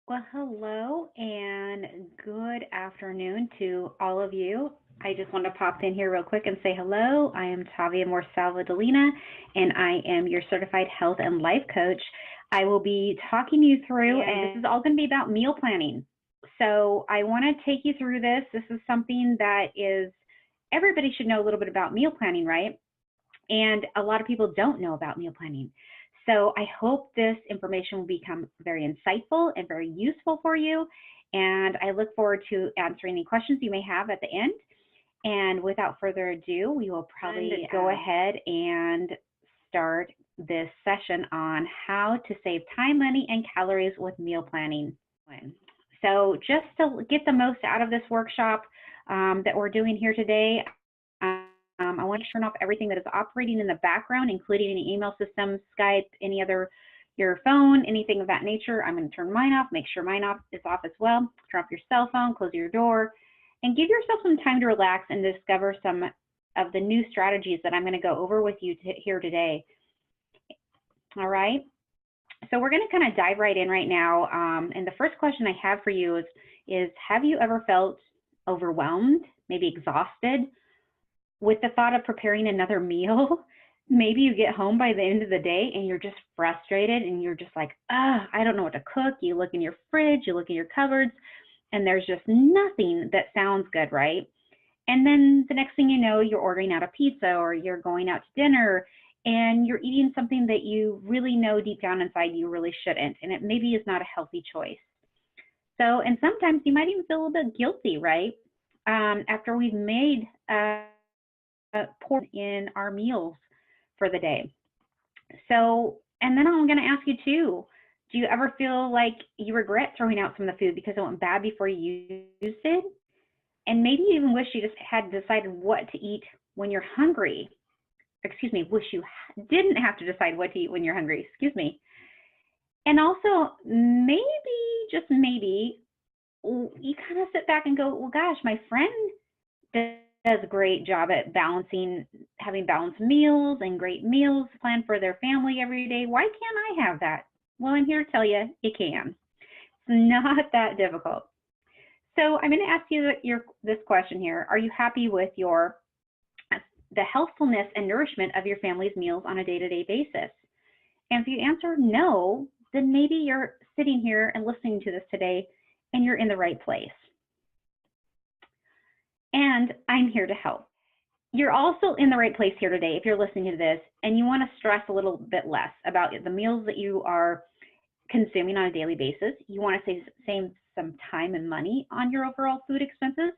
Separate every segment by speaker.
Speaker 1: Well, hello and good afternoon to all of you. I just want to pop in here real quick and say hello. I am Tavia Salvadolina, and I am your certified health and life coach. I will be talking you through, and this is all going to be about meal planning. So I want to take you through this. This is something that is, everybody should know a little bit about meal planning, right? And a lot of people don't know about meal planning. So I hope this information will become very insightful and very useful for you. And I look forward to answering any questions you may have at the end. And without further ado, we will probably go ahead and start this session on how to save time, money, and calories with meal planning. So just to get the most out of this workshop that we're doing here today, I want to turn off everything that is operating in the background, including any email system, Skype, any other, your phone, anything of that nature. I'm going to turn mine off, make sure mine is off as well. Turn off your cell phone, close your door, and give yourself some time to relax and discover some of the new strategies that I'm going to go over with you here today. All right. So we're going to kind of dive right in right now. And the first question I have for you is have you ever felt overwhelmed, maybe exhausted, with the thought of preparing another meal? Maybe you get home by the end of the day and you're just frustrated and you're just like, I don't know what to cook. You look in your fridge, you look in your cupboards, and there's just nothing that sounds good, right? And then the next thing you know, you're ordering out a pizza or you're going out to dinner and you're eating something that you really know deep down inside you really shouldn't, and it maybe is not a healthy choice. So, and sometimes you might even feel a little bit guilty, right? After we've made pour in our meals for the day. So, and then I'm going to ask you too, do you ever feel like you regret throwing out some of the food because it went bad before you used it? And maybe you even wish you just had decided what to eat when you're hungry. Excuse me, wish you didn't have to decide what to eat when you're hungry. Excuse me. And also, maybe, just maybe, you kind of sit back and go, well, gosh, my friend does a great job at having balanced meals and great meals planned for their family every day. Why can't I have that? Well, I'm here to tell you, you can. It's not that difficult. So I'm going to ask you this question here. Are you happy with the healthfulness and nourishment of your family's meals on a day-to-day basis? And if you answer no, then maybe you're sitting here and listening to this today and you're in the right place. And I'm here to help. You're also in the right place here today if you're listening to this and you want to stress a little bit less about the meals that you are consuming on a daily basis. You want to save some time and money on your overall food expenses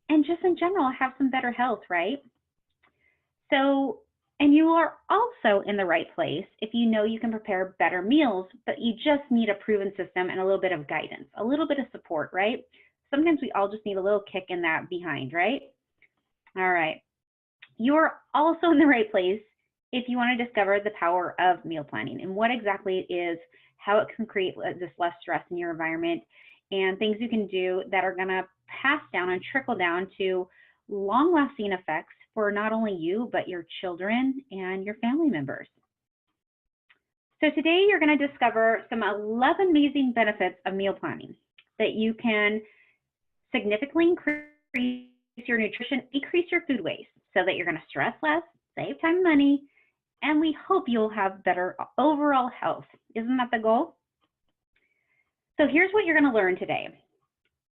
Speaker 1: and just in general have some better health, right? So, and you are also in the right place if you know you can prepare better meals, but you just need a proven system and a little bit of guidance, a little bit of support, right? Sometimes we all just need a little kick in that behind, right? All right. You're also in the right place if you want to discover the power of meal planning and what exactly it is, how it can create this less stress in your environment, and things you can do that are going to pass down and trickle down to long-lasting effects for not only you, but your children and your family members. So today you're going to discover some 11 amazing benefits of meal planning that you can significantly increase your nutrition, decrease your food waste so that you're going to stress less, save time and money, and we hope you'll have better overall health. Isn't that the goal? So here's what you're going to learn today.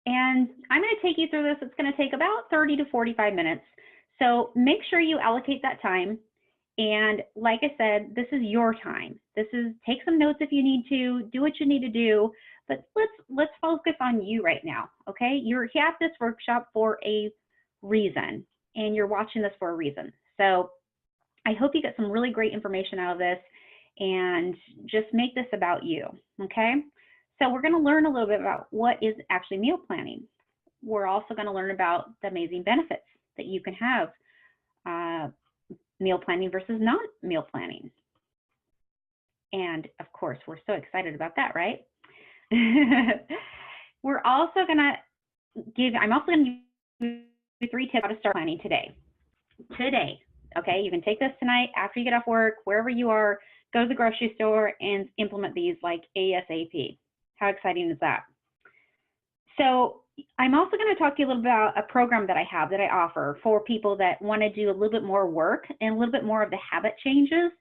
Speaker 1: And I'm going to take you through this. It's going to take about 30 to 45 minutes. So make sure you allocate that time. And like I said, this is your time. Take some notes if you need to, do what you need to do, but let's focus on you right now, okay? You're at this workshop for a reason, and you're watching this for a reason. So I hope you get some really great information out of this and just make this about you, okay? So we're going to learn a little bit about what is actually meal planning. We're also going to learn about the amazing benefits that you can have meal planning versus non-meal planning. And of course, we're so excited about that, right? I'm also going to give you 3 tips how to start planning today. Okay, you can take this tonight after you get off work, wherever you are, go to the grocery store and implement these like ASAP. How exciting is that? So I'm also going to talk to you a little bit about a program that I have that I offer for people that want to do a little bit more work and a little bit more of the habit changes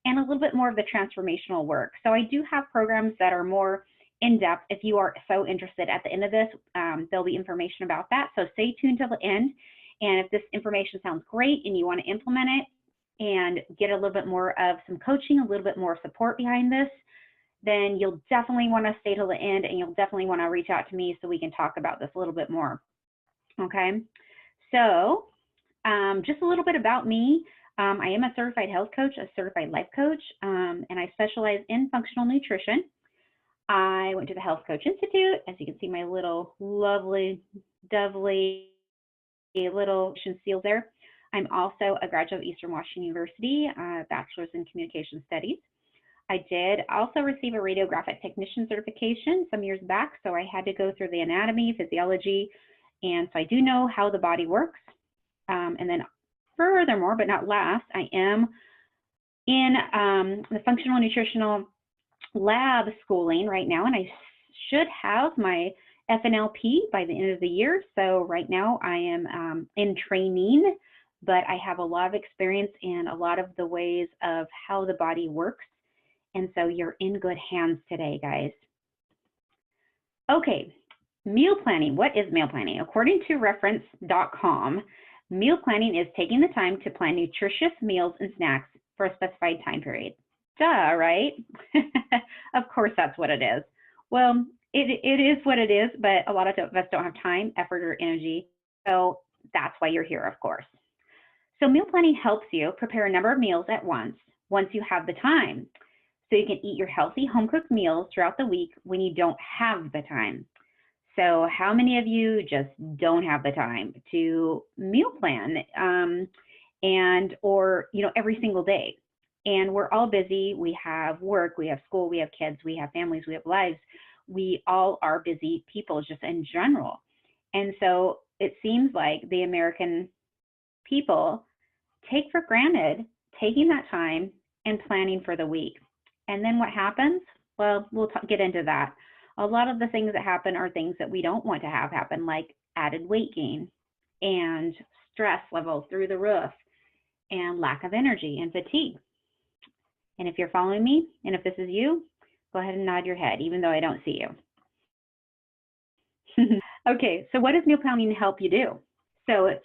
Speaker 1: and a little bit more of the transformational work. So I do have programs that are more in depth. If you are so interested, at the end of this, there'll be information about that. So stay tuned till the end. And if this information sounds great and you want to implement it and get a little bit more of some coaching, a little bit more support behind this, then you'll definitely want to stay till the end, and you'll definitely want to reach out to me so we can talk about this a little bit more. Okay, so just a little bit about me. I am a certified health coach, a certified life coach, and I specialize in functional nutrition. I went to the Health Coach Institute. As you can see, my little lovely, dovely little seals there. I'm also a graduate of Eastern Washington University, bachelor's in communication studies. I did also receive a radiographic technician certification some years back, so I had to go through the anatomy, physiology, and so I do know how the body works. And then furthermore, but not last, I am in the functional nutritional lab schooling right now, and I should have my FNLP by the end of the year. So right now I am in training, but I have a lot of experience in a lot of the ways of how the body works. And so you're in good hands today, guys. Okay, meal planning. What is meal planning? According to reference.com, meal planning is taking the time to plan nutritious meals and snacks for a specified time period. Duh, right? Of course, that's what it is. Well, it is what it is, but a lot of us don't have time, effort, or energy. So that's why you're here, of course. So meal planning helps you prepare a number of meals at once you have the time. So you can eat your healthy home-cooked meals throughout the week when you don't have the time. So how many of you just don't have the time to meal plan or every single day? And we're all busy. We have work, we have school, we have kids, we have families, we have lives. We all are busy people just in general. And so it seems like the American people take for granted taking that time and planning for the week. And then what happens? Well, we'll get into that. A lot of the things that happen are things that we don't want to have happen, like added weight gain and stress levels through the roof and lack of energy and fatigue. And if you're following me, and if this is you, go ahead and nod your head, even though I don't see you. Okay, so what does meal planning help you do? So it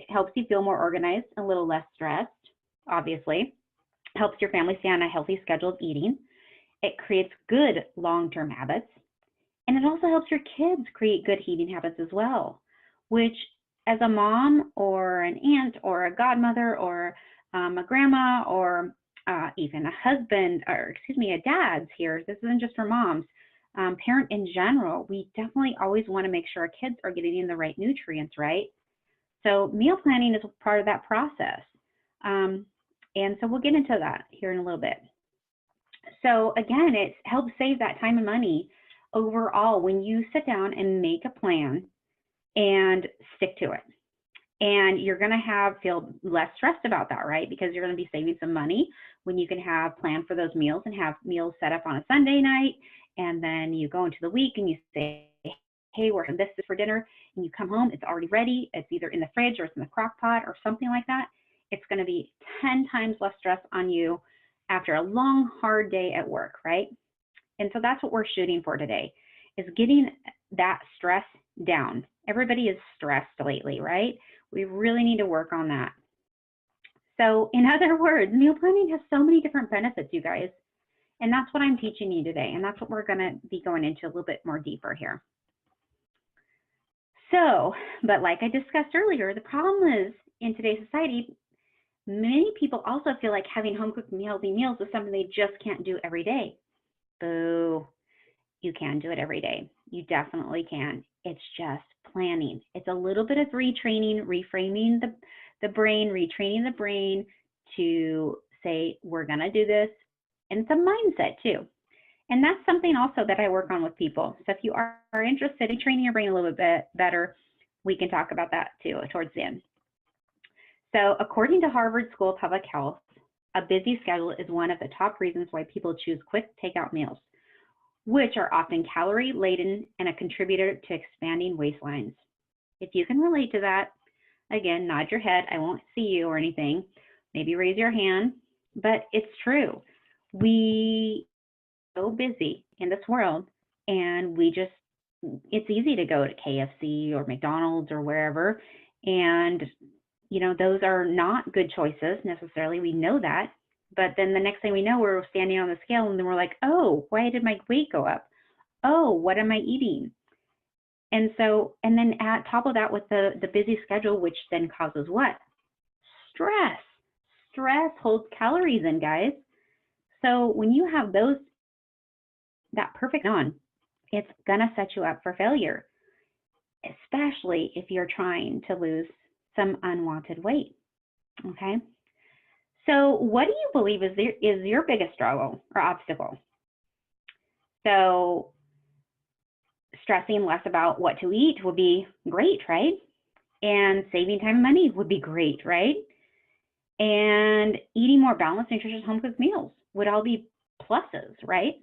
Speaker 1: helps you feel more organized, a little less stressed, obviously. Helps your family stay on a healthy schedule of eating. It creates good long-term habits. And it also helps your kids create good eating habits as well, which as a mom or an aunt or a godmother or a grandma or even a husband, or a dad's here, this isn't just for moms, parent in general, we definitely always want to make sure our kids are getting the right nutrients, right? So meal planning is part of that process. And so we'll get into that here in a little bit. So again, it helps save that time and money overall when you sit down and make a plan and stick to it. And you're going to feel less stressed about that, right? Because you're going to be saving some money when you can have planned for those meals and have meals set up on a Sunday night. And then you go into the week and you say, hey, this is for dinner. And you come home, it's already ready. It's either in the fridge or it's in the crock pot or something like that. It's going to be 10 times less stress on you after a long, hard day at work, right? And so that's what we're shooting for today, is getting that stress down. Everybody is stressed lately, right? We really need to work on that. So in other words, meal planning has so many different benefits, you guys. And that's what I'm teaching you today. And that's what we're going to be going into a little bit more deeper here. So, but like I discussed earlier, the problem is in today's society, many people also feel like having home-cooked healthy meals is something they just can't do every day. Boo. You can do it every day. You definitely can. It's just planning. It's a little bit of retraining, reframing the brain, retraining the brain to say, we're going to do this. And it's a mindset too. And that's something also that I work on with people. So if you are interested in training your brain a little bit better, we can talk about that too towards the end. So according to Harvard School of Public Health, a busy schedule is one of the top reasons why people choose quick takeout meals. which are often calorie laden and a contributor to expanding waistlines. If you can relate to that, again, nod your head. I won't see you or anything. Maybe raise your hand, but it's true. We are so busy in this world, and it's easy to go to KFC or McDonald's or wherever, and those are not good choices necessarily. We know that. But then the next thing we know, we're standing on the scale and then we're like, oh, why did my weight go up? Oh, what am I eating? And then at top of that with the busy schedule, which then causes what? Stress. Stress holds calories in, guys. So when you have that perfect on, it's gonna set you up for failure, especially if you're trying to lose some unwanted weight, okay? So what do you believe is your biggest struggle or obstacle? So stressing less about what to eat would be great, right? And saving time and money would be great, right? And eating more balanced, nutritious, home-cooked meals would all be pluses, right?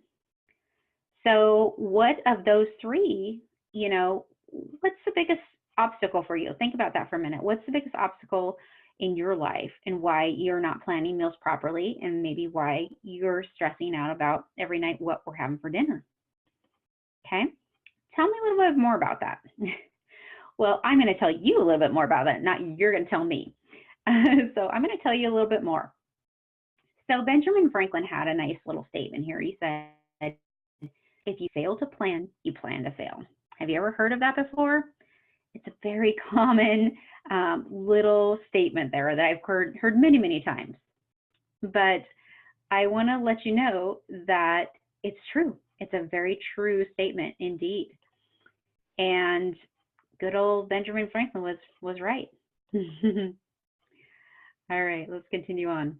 Speaker 1: So what of those three, what's the biggest obstacle for you? Think about that for a minute. What's the biggest obstacle in your life and why you're not planning meals properly, and maybe why you're stressing out about every night what we're having for dinner? Okay, tell me a little bit more about that. Well, I'm going to tell you a little bit more about that, not you're going to tell me. So I'm going to tell you a little bit more. So Benjamin Franklin had a nice little statement here. He said, if you fail to plan, you plan to fail. Have you ever heard of that before? It's a very common little statement there that I've heard many, many times. But I want to let you know that it's true. It's a very true statement indeed. And good old Benjamin Franklin was right. All right, let's continue on.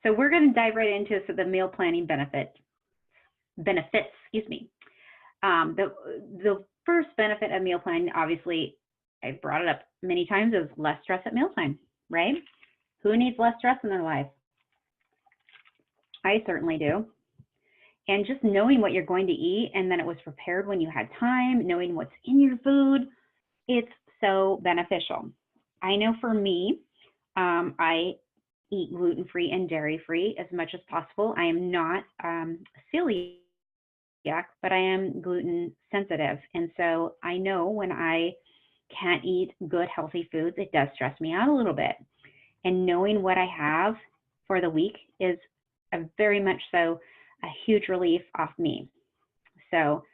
Speaker 1: So we're going to dive right into the meal planning benefits. The first benefit of meal planning, obviously, I've brought it up many times, is less stress at mealtime, right? Who needs less stress in their life? I certainly do. And just knowing what you're going to eat and then it was prepared when you had time, knowing what's in your food, it's so beneficial. I know for me, I eat gluten-free and dairy-free as much as possible. I am not celiac, but I am gluten sensitive. And so I know when I can't eat good, healthy foods, it does stress me out a little bit. And knowing what I have for the week is very much so a huge relief off me. So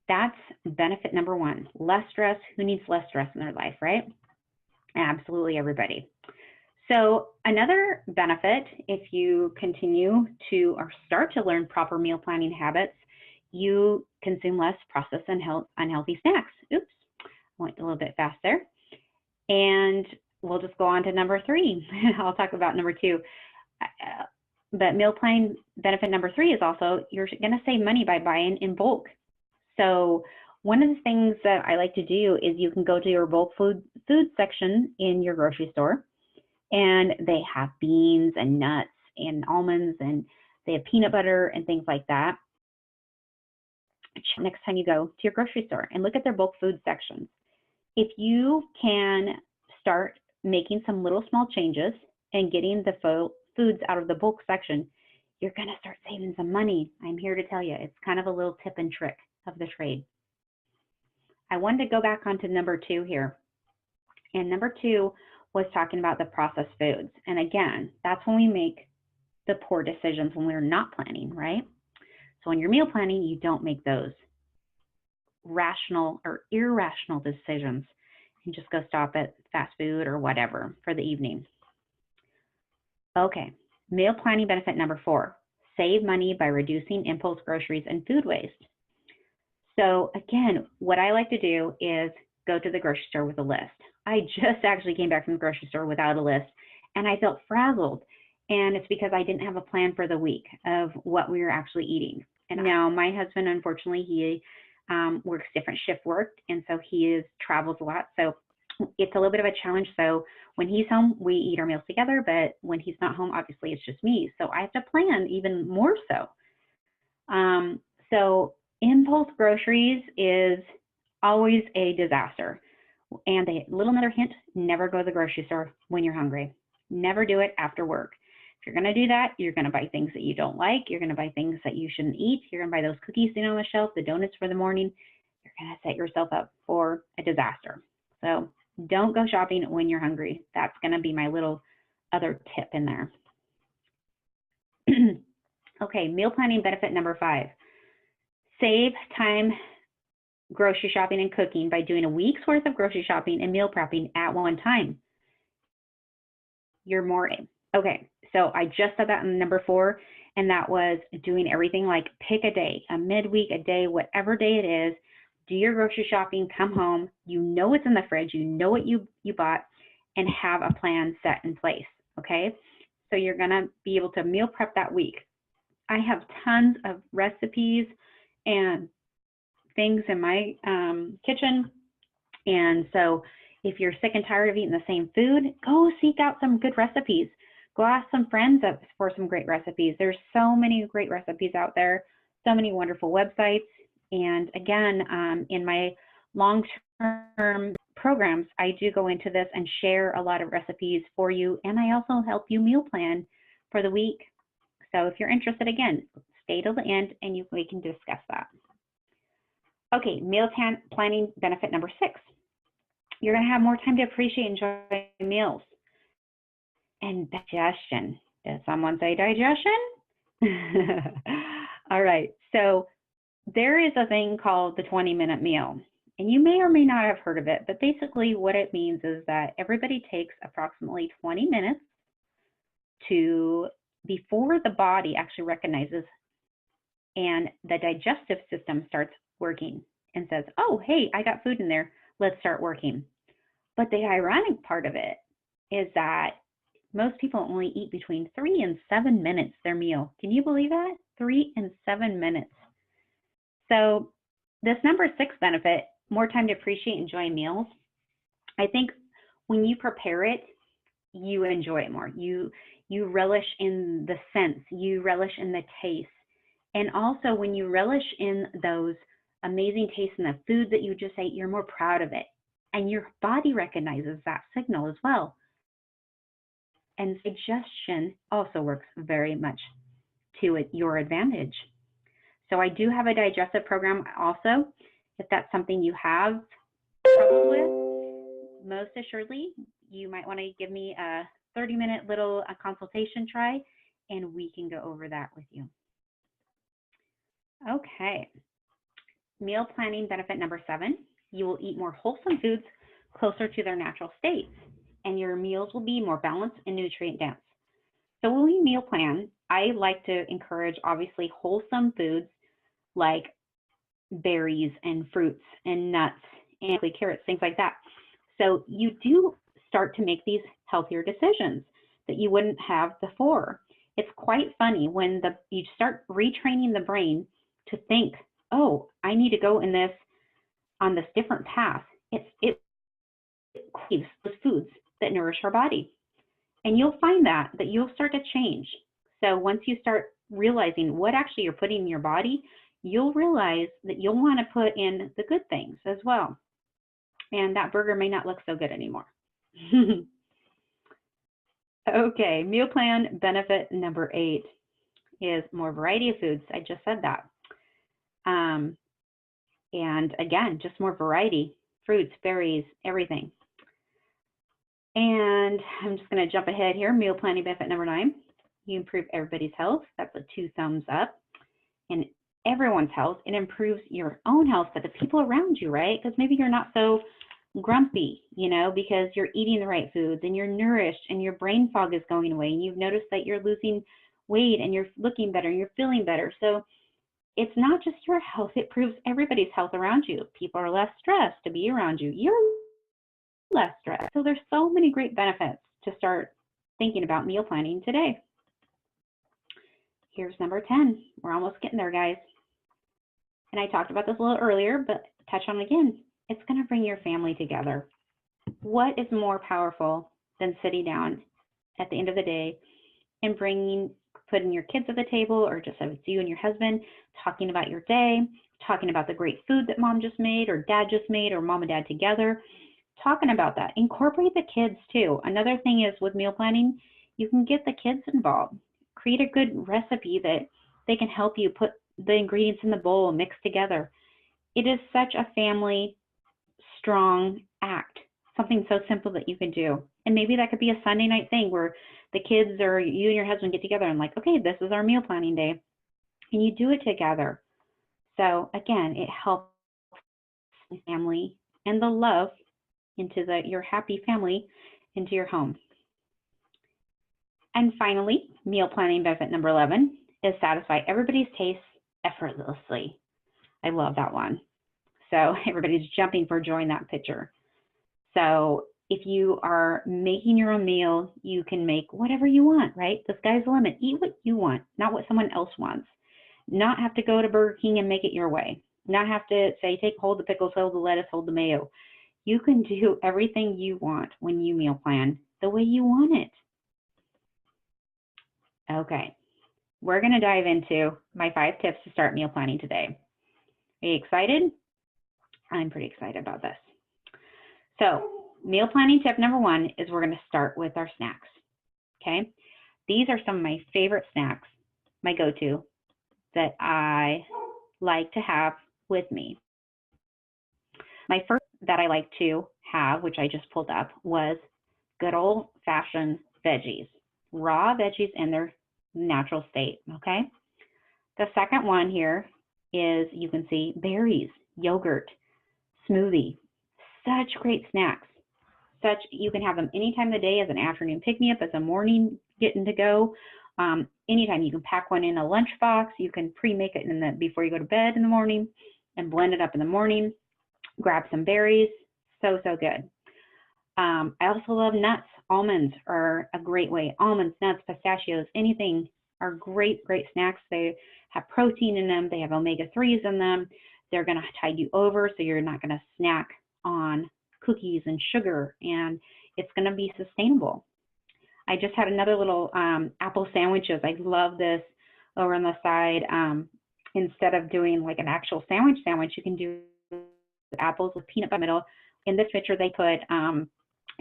Speaker 1: that's benefit number one. Less stress. Who needs less stress in their life, right? Absolutely everybody. So another benefit, if you continue to or start to learn proper meal planning habits, you consume less processed and unhealthy snacks. Oops, I went a little bit fast there. And we'll just go on to number three. I'll talk about number two. But meal planning benefit number three is also you're going to save money by buying in bulk. So one of the things that I like to do is you can go to your bulk food section in your grocery store, and they have beans and nuts and almonds, and they have peanut butter and things like that. Next time you go to your grocery store and look at their bulk food sections. If you can start making some little small changes and getting the foods out of the bulk section, you're going to start saving some money. I'm here to tell you, it's kind of a little tip and trick of the trade. I wanted to go back onto number two here. And number two was talking about the processed foods. And again, that's when we make the poor decisions when we're not planning, right? So when you're meal planning, you don't make those rational or irrational decisions and just go stop at fast food or whatever for the evening. Okay, meal planning benefit number four, save money by reducing impulse groceries and food waste. So again, what I like to do is go to the grocery store with a list. I just actually came back from the grocery store without a list, and I felt frazzled. And it's because I didn't have a plan for the week of what we were actually eating. And now my husband, unfortunately, he works different shift work, and so he travels a lot. So it's a little bit of a challenge. So when he's home, we eat our meals together, but when he's not home, obviously it's just me. So I have to plan even more so. So Impulse groceries is always a disaster. And a little another hint, never go to the grocery store when you're hungry. Never do it after work. If you're going to do that, you're going to buy things that you don't like. You're going to buy things that you shouldn't eat. You're going to buy those cookies sitting on the shelf, the donuts for the morning. You're going to set yourself up for a disaster. So don't go shopping when you're hungry. That's going to be my little other tip in there. Okay, meal planning benefit number 5. Save time grocery shopping and cooking by doing a week's worth of grocery shopping and meal prepping at one time. You're more, okay, so I just said that in number 4, and that was doing everything like pick a day, a midweek, a day, whatever day it is, do your grocery shopping, come home, you know what's in the fridge, you know what you bought, and have a plan set in place, okay? So you're gonna be able to meal prep that week. I have tons of recipes and things in my kitchen, and so if you're sick and tired of eating the same food, go seek out some good recipes. Go ask some friends for some great recipes. There's so many great recipes out there, so many wonderful websites. And again, in my long-term programs, I do go into this and share a lot of recipes for you. And I also help you meal plan for the week. So if you're interested, again, stay till the end and we can discuss that. Okay, meal planning benefit number 6. You're going to have more time to appreciate and enjoy meals. And digestion. Did someone say digestion? All right, so there is a thing called the 20-minute meal. And you may or may not have heard of it, but basically what it means is that everybody takes approximately 20 minutes before the body actually recognizes and the digestive system starts working and says, oh, hey, I got food in there, let's start working. But the ironic part of it is that most people only eat between 3 and 7 minutes their meal. Can you believe that? 3 and 7 minutes. So this number 6 benefit, more time to appreciate and enjoy meals, I think when you prepare it, you enjoy it more. You relish in the sense, you relish in the taste. And also when you relish in those amazing tastes in the food that you just ate, you're more proud of it. And your body recognizes that signal as well. And digestion also works very much to your advantage. So I do have a digestive program also. If that's something you have trouble with, most assuredly, you might want to give me a 30-minute little consultation try, and we can go over that with you. Okay. Meal planning benefit number 7, you will eat more wholesome foods closer to their natural states, and your meals will be more balanced and nutrient dense. So when we meal plan, I like to encourage obviously wholesome foods like berries and fruits and nuts and carrots, things like that. So you do start to make these healthier decisions that you wouldn't have before. It's quite funny when you start retraining the brain to think, oh, I need to go on this different path. It craves those foods that nourish our body. And you'll find that you'll start to change. So once you start realizing what actually you're putting in your body, you'll realize that you'll want to put in the good things as well. And that burger may not look so good anymore. Okay, meal plan benefit number 8 is more variety of foods. I just said that. And again, just more variety, fruits, berries, everything. And I'm just going to jump ahead here. Meal planning benefit number 9, you improve everybody's health. That's a 2 thumbs up. And everyone's health, it improves your own health, but the people around you, right? Because maybe you're not so grumpy, because you're eating the right foods and you're nourished and your brain fog is going away and you've noticed that you're losing weight and you're looking better and you're feeling better. So it's not just your health, it improves everybody's health around you. People are less stressed to be around you. You're less stressed. So there's so many great benefits to start thinking about meal planning today. Here's number 10. We're almost getting there, guys. And I talked about this a little earlier, but touch on it again. It's going to bring your family together. What is more powerful than sitting down at the end of the day and putting your kids at the table, or just if it's you and your husband, talking about your day, talking about the great food that mom just made or dad just made or mom and dad together, talking about that. Incorporate the kids too. Another thing is with meal planning, you can get the kids involved. Create a good recipe that they can help you put the ingredients in the bowl, mix together. It is such a family strong act, something so simple that you can do. And maybe that could be a Sunday night thing where the kids or you and your husband get together and like, okay, this is our meal planning day. And you do it together. So again, it helps the family and the love into your happy family into your home. And finally, meal planning benefit number 11 is satisfy everybody's tastes effortlessly. I love that one. So everybody's jumping for joy in that picture. So if you are making your own meal, you can make whatever you want, right? The sky's the limit. Eat what you want, not what someone else wants. Not have to go to Burger King and make it your way. Not have to say, hold the pickles, hold the lettuce, hold the mayo. You can do everything you want when you meal plan the way you want it. Okay, we're going to dive into my 5 tips to start meal planning today. Are you excited? I'm pretty excited about this. So meal planning tip number 1 is we're going to start with our snacks. Okay, these are some of my favorite snacks, my go-to, that I like to have with me. My first that I like to have, which I just pulled up, was good old-fashioned veggies, raw veggies in their natural state, okay? The second one here is, you can see, berries, yogurt, smoothie. Such great snacks. You can have them any time of the day as an afternoon pick-me-up, as a morning getting to go. Anytime you can pack one in a lunchbox. You can pre-make it before you go to bed in the morning and blend it up in the morning. Grab some berries. So good. I also love nuts. Almonds are a great way. Almonds, nuts, pistachios, anything are great snacks. They have protein in them. They have omega-3s in them. They're going to tide you over, so you're not going to snack on cookies and sugar, and it's going to be sustainable. I just had another little apple sandwiches. I love this over on the side. Instead of doing like an actual sandwich, you can do apples with peanut butter in the middle. In this picture, they put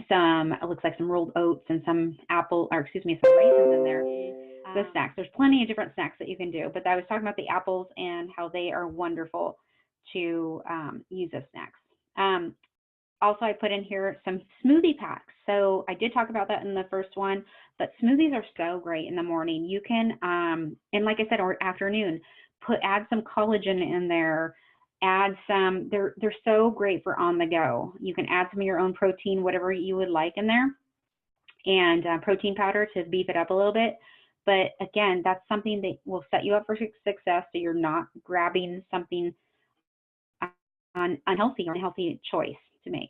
Speaker 1: it looks like some rolled oats and some some raisins in there. The snacks, there's plenty of different snacks that you can do, but I was talking about the apples and how they are wonderful to use as snacks. Also, I put in here some smoothie packs. So I did talk about that in the first one, but smoothies are so great in the morning. You can, and like I said, or afternoon, add some collagen in there. Add some, they're so great for on the go. You can add some of your own protein, whatever you would like in there, and protein powder to beef it up a little bit. But again, that's something that will set you up for success, so you're not grabbing something unhealthy or unhealthy choice to make.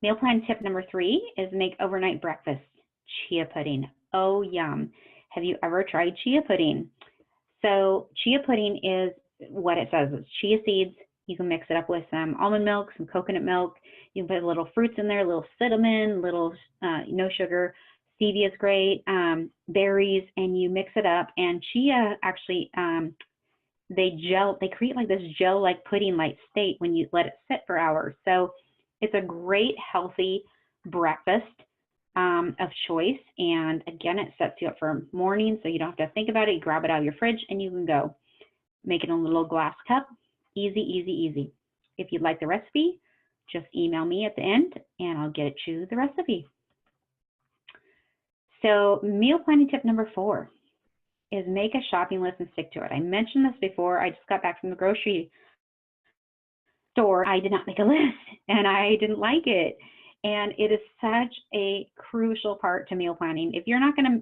Speaker 1: Meal plan tip number 3 is make overnight breakfast. Chia pudding. Oh, yum. Have you ever tried chia pudding? So chia pudding is what it says. It's chia seeds. You can mix it up with some almond milk, some coconut milk. You can put little fruits in there, a little cinnamon, little no sugar. Stevia is great, berries, and you mix it up. And chia actually, they create like this gel-like pudding-like state when you let it sit for hours. So it's a great healthy breakfast of choice. And again, it sets you up for morning, so you don't have to think about it. You grab it out of your fridge and you can go. Make it in a little glass cup. Easy. If you'd like the recipe, just email me at the end and I'll get you the recipe. So meal planning tip number 4 is make a shopping list and stick to it. I mentioned this before. I just got back from the grocery store. I did not make a list and I didn't like it. And it is such a crucial part to meal planning. If you're gonna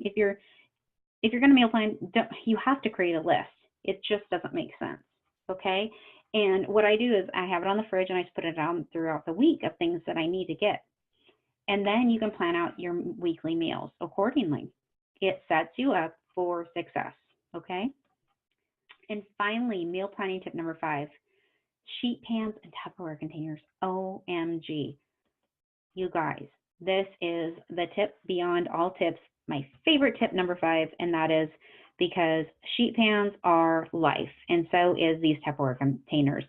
Speaker 1: meal plan, you have to create a list. It just doesn't make sense, okay? And what I do is I have it on the fridge and I just put it down throughout the week of things that I need to get. And then you can plan out your weekly meals accordingly. It sets you up for success, okay? And finally, meal planning tip number 5, sheet pans and Tupperware containers. OMG. You guys, this is the tip beyond all tips, my favorite tip number 5, and that is because sheet pans are life, and so is these Tupperware containers.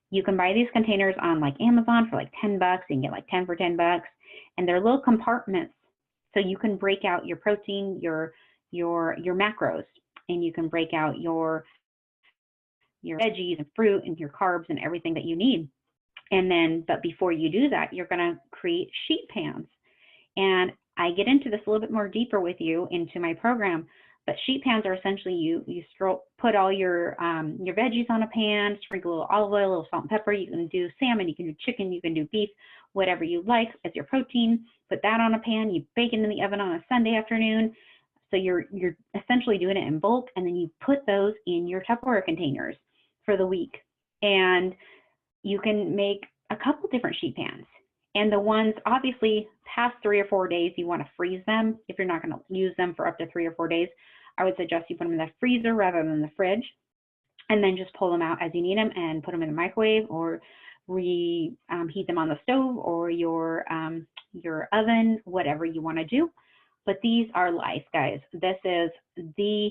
Speaker 1: You can buy these containers on like Amazon for like 10 bucks. You can get like 10 for 10 bucks. And they're little compartments. So you can break out your protein, your macros, and you can break out your veggies and fruit and your carbs and everything that you need. And then, but before you do that, you're going to create sheet pans. And I get into this a little bit more deeper with you into my program. But sheet pans are essentially you put all your veggies on a pan, sprinkle a little olive oil, a little salt and pepper. You can do salmon, you can do chicken, you can do beef, whatever you like as your protein. Put that on a pan. You bake it in the oven on a Sunday afternoon. So you're essentially doing it in bulk, and then you put those in your Tupperware containers for the week. And you can make a couple different sheet pans. And the ones, obviously, past 3 or 4 days, you want to freeze them. If you're not going to use them for up to 3 or 4 days, I would suggest you put them in the freezer rather than the fridge, and then just pull them out as you need them and put them in the microwave, or reheat them on the stove or your oven, whatever you want to do. But these are life, guys. This is the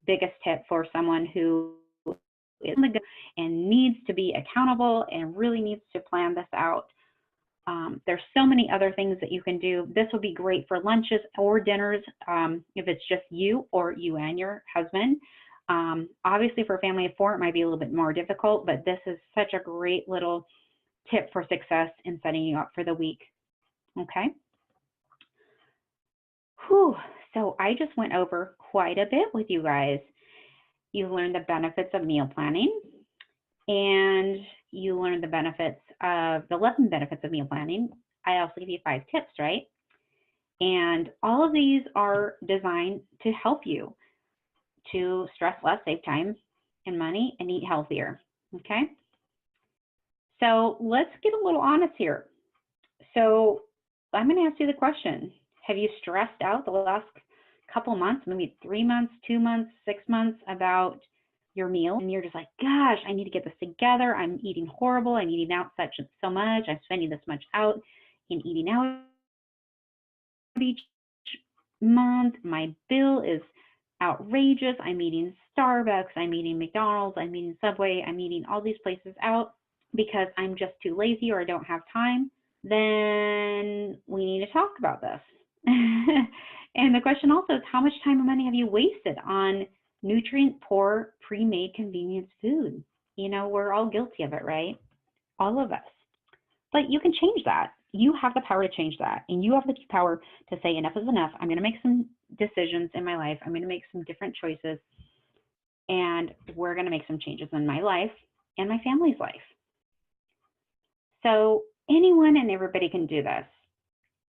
Speaker 1: biggest tip for someone who is on the go and needs to be accountable and really needs to plan this out. There's so many other things that you can do. This would be great for lunches or dinners if it's just you or you and your husband. Obviously, for a family of 4, it might be a little bit more difficult, but this is such a great little tip for success in setting you up for the week. Okay. Whew. So I just went over quite a bit with you guys. You learned the benefits of meal planning, and you learned the benefits of the 11 benefits of meal planning. I also give you 5 tips, right? And all of these are designed to help you to stress less, save time and money, and eat healthier, okay? So let's get a little honest here. So I'm gonna ask you the question, have you stressed out the last couple months, maybe 3 months, 2 months, 6 months about your meal, and you're just like, gosh, I need to get this together. I'm eating horrible. I'm eating out so much. I'm spending this much out in eating out each month. My bill is outrageous. I'm eating Starbucks. I'm eating McDonald's. I'm eating Subway. I'm eating all these places out because I'm just too lazy or I don't have time. Then we need to talk about this. And the question also is, how much time and money have you wasted on nutrient poor, pre-made convenience food? You know, we're all guilty of it, right? All of us. But you can change that. You have the power to change that. And you have the power to say, enough is enough. I'm going to make some decisions in my life. I'm going to make some different choices. And we're going to make some changes in my life and my family's life. So anyone and everybody can do this.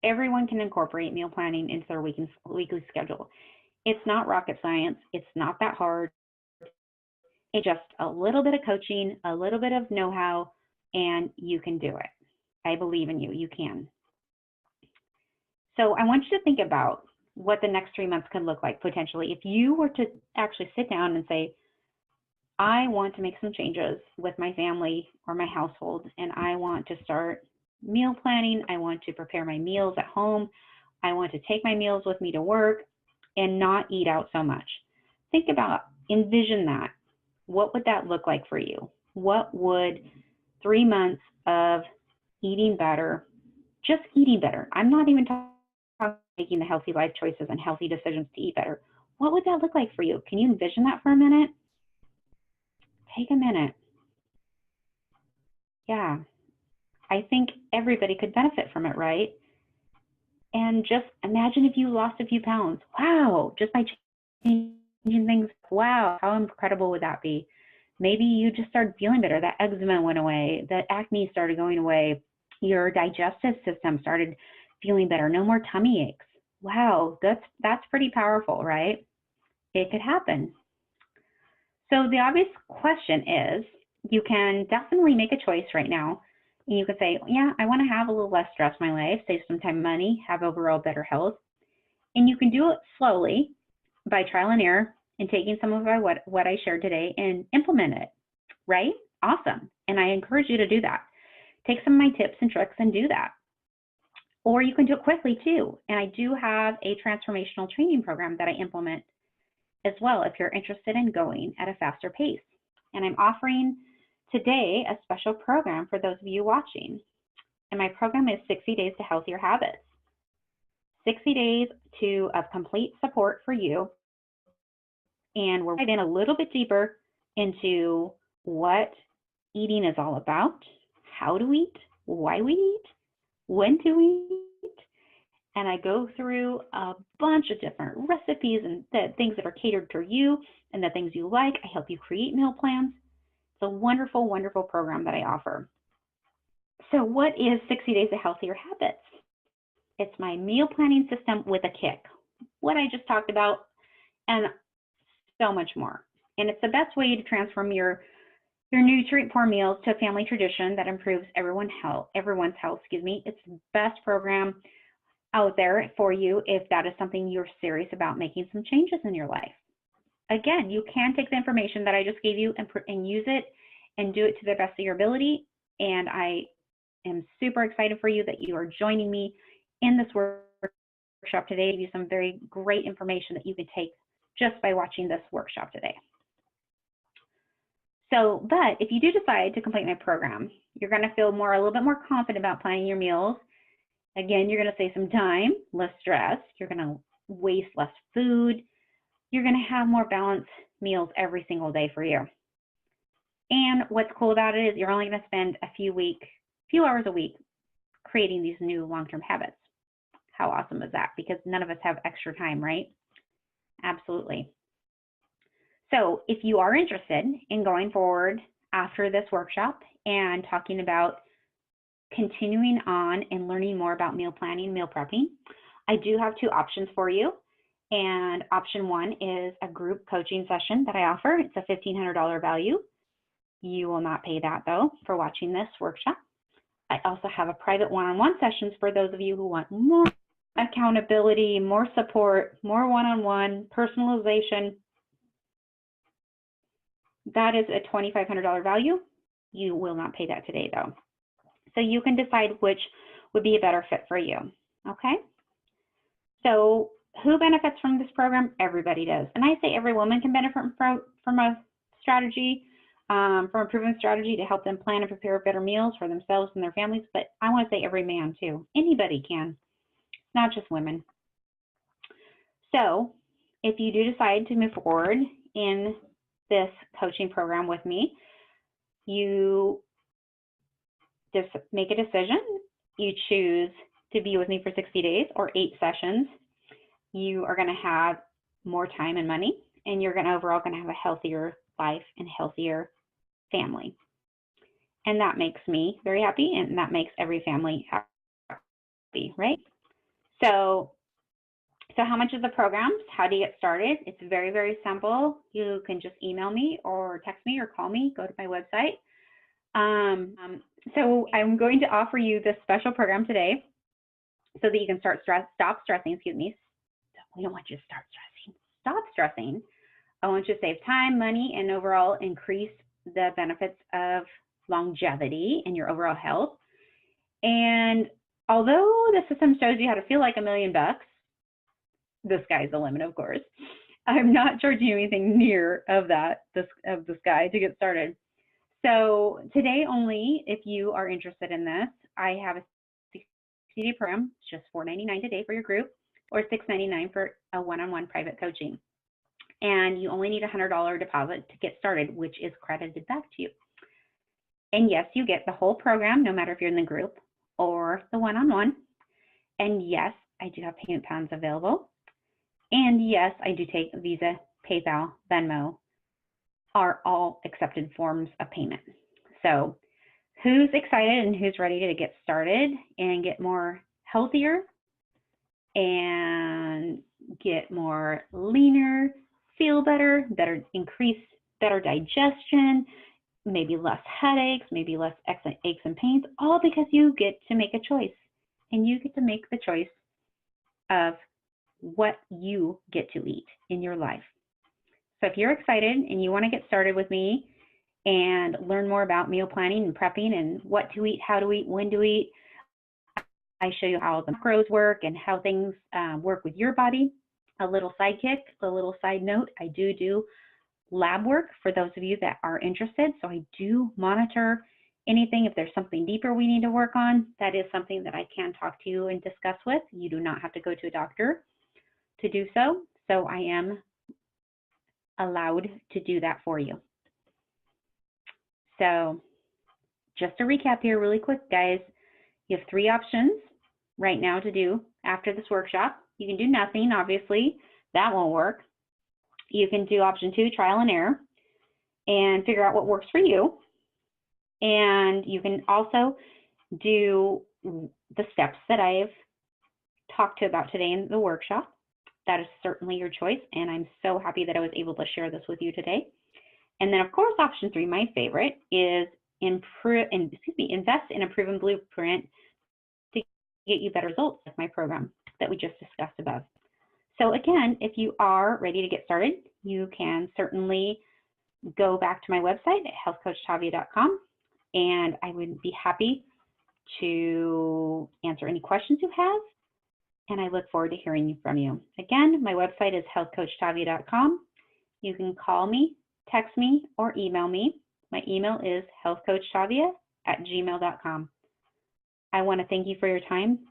Speaker 1: Everyone can incorporate meal planning into their weekly schedule. It's not rocket science. It's not that hard. It's just a little bit of coaching, a little bit of know-how, and you can do it. I believe in you. You can. So I want you to think about what the next 3 months could look like potentially. If you were to actually sit down and say, I want to make some changes with my family or my household, and I want to start meal planning. I want to prepare my meals at home. I want to take my meals with me to work and not eat out so much. Think about, envision that. What would that look like for you? What would 3 months of eating better, just eating better? I'm not even talking about making the healthy life choices and healthy decisions to eat better. What would that look like for you? Can you envision that for a minute? Take a minute. Yeah. I think everybody could benefit from it, right? And just imagine if you lost a few pounds. Wow, just by changing things. Wow, how incredible would that be? Maybe you just started feeling better. That eczema went away. The acne started going away. Your digestive system started feeling better. No more tummy aches. Wow, that's pretty powerful, right? It could happen. So the obvious question is, you can definitely make a choice right now. And you could say, yeah, I want to have a little less stress in my life, save some time and money, have overall better health. And you can do it slowly by trial and error and taking some of what I shared today and implement it, right? Awesome. And I encourage you to do that. Take some of my tips and tricks and do that. Or you can do it quickly too. And I do have a transformational training program that I implement as well if you're interested in going at a faster pace. And I'm offering today a special program for those of you watching. And my program is 60 Days to Healthier Habits. 60 days of complete support for you. And we're diving in a little bit deeper into what eating is all about, how to eat, why we eat, when to eat. And I go through a bunch of different recipes and the things that are catered to you and the things you like. I help you create meal plans. It's a wonderful, wonderful program that I offer. So what is 60 Days to Healthier Habits? It's my meal planning system with a kick. What I just talked about and so much more. And it's the best way to transform your nutrient-poor meals to a family tradition that improves everyone's health. It's the best program out there for you if that is something you're serious about making some changes in your life. Again, you can take the information that I just gave you and use it and do it to the best of your ability. And I am super excited for you that you are joining me in this workshop today to give you some very great information that you can take just by watching this workshop today. So, but if you do decide to complete my program, you're going to feel a little bit more confident about planning your meals. Again, you're going to save some time, less stress. You're going to waste less food. You're going to have more balanced meals every single day for you. And what's cool about it is you're only going to spend a few hours a week creating these new long-term habits. How awesome is that? Because none of us have extra time, right? Absolutely. So if you are interested in going forward after this workshop and talking about continuing on and learning more about meal planning, meal prepping, I do have two options for you. And option one is a group coaching session that I offer. It's a $1,500 value. You will not pay that though for watching this workshop. I also have a private one-on-one sessions for those of you who want more accountability, more support, more one-on-one personalization. That is a $2,500 value. You will not pay that today though. So you can decide which would be a better fit for you, okay? So who benefits from this program? Everybody does. And I say every woman can benefit from a strategy, from a proven strategy to help them plan and prepare better meals for themselves and their families, but I want to say every man too. Anybody can, not just women. So if you do decide to move forward in this coaching program with me, you just make a decision. You choose to be with me for 60 days or 8 sessions. You are going to have more time and money, and you're overall going to have a healthier life and healthier family. And that makes me very happy, and that makes every family happy, right? So how much is the program? How do you get started? It's very, very simple. You can just email me or text me or call me, go to my website. So I'm going to offer you this special program today so that you can stop stressing, We don't want you to start stressing. Stop stressing. I want you to save time, money, and overall increase the benefits of longevity in your overall health. And although the system shows you how to feel like $1 million, the sky's the limit, of course. I'm not charging you anything near of the sky to get started. So today only, if you are interested in this, I have a 60-day program. It's just $4.99 today for your group, or $6.99 for a one-on-one private coaching. And you only need a $100 deposit to get started, which is credited back to you. And yes, you get the whole program, no matter if you're in the group or the one-on-one. And yes, I do have payment plans available. And yes, I do take Visa, PayPal, Venmo, are all accepted forms of payment. So who's excited and who's ready to get started and get more healthier and get more leaner, feel better, better digestion, maybe less headaches, maybe less aches and pains, all because you get to make a choice. And you get to make the choice of what you get to eat in your life. So if you're excited and you want to get started with me and learn more about meal planning and prepping and what to eat, how to eat, when to eat, I show you how the macros work and how things work with your body. A little sidekick, a little side note, I do lab work for those of you that are interested. So I do monitor anything. If there's something deeper we need to work on, that is something that I can talk to you and discuss with. You do not have to go to a doctor to do so. So I am allowed to do that for you. So just to recap here really quick, guys, you have 3 options right now to do after this workshop. You can do nothing, obviously, that won't work. You can do option 2, trial and error, and figure out what works for you. And you can also do the steps that I've talked to about today in the workshop. That is certainly your choice, and I'm so happy that I was able to share this with you today. And then, of course, option 3, my favorite, is invest in a proven blueprint to get you better results with my program that we just discussed above. So again, if you are ready to get started, you can certainly go back to my website at healthcoachtavia.com, and I would be happy to answer any questions you have, and I look forward to hearing from you. Again, my website is healthcoachtavia.com. You can call me, text me, or email me. My email is healthcoachtavia@gmail.com. I want to thank you for your time,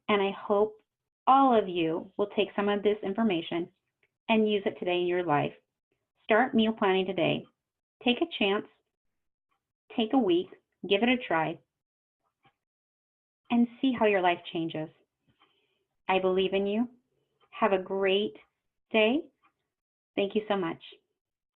Speaker 1: and I hope all of you will take some of this information and use it today in your life. Start meal planning today. Take a chance, take a week, give it a try, and see how your life changes. I believe in you. Have a great day. Thank you so much.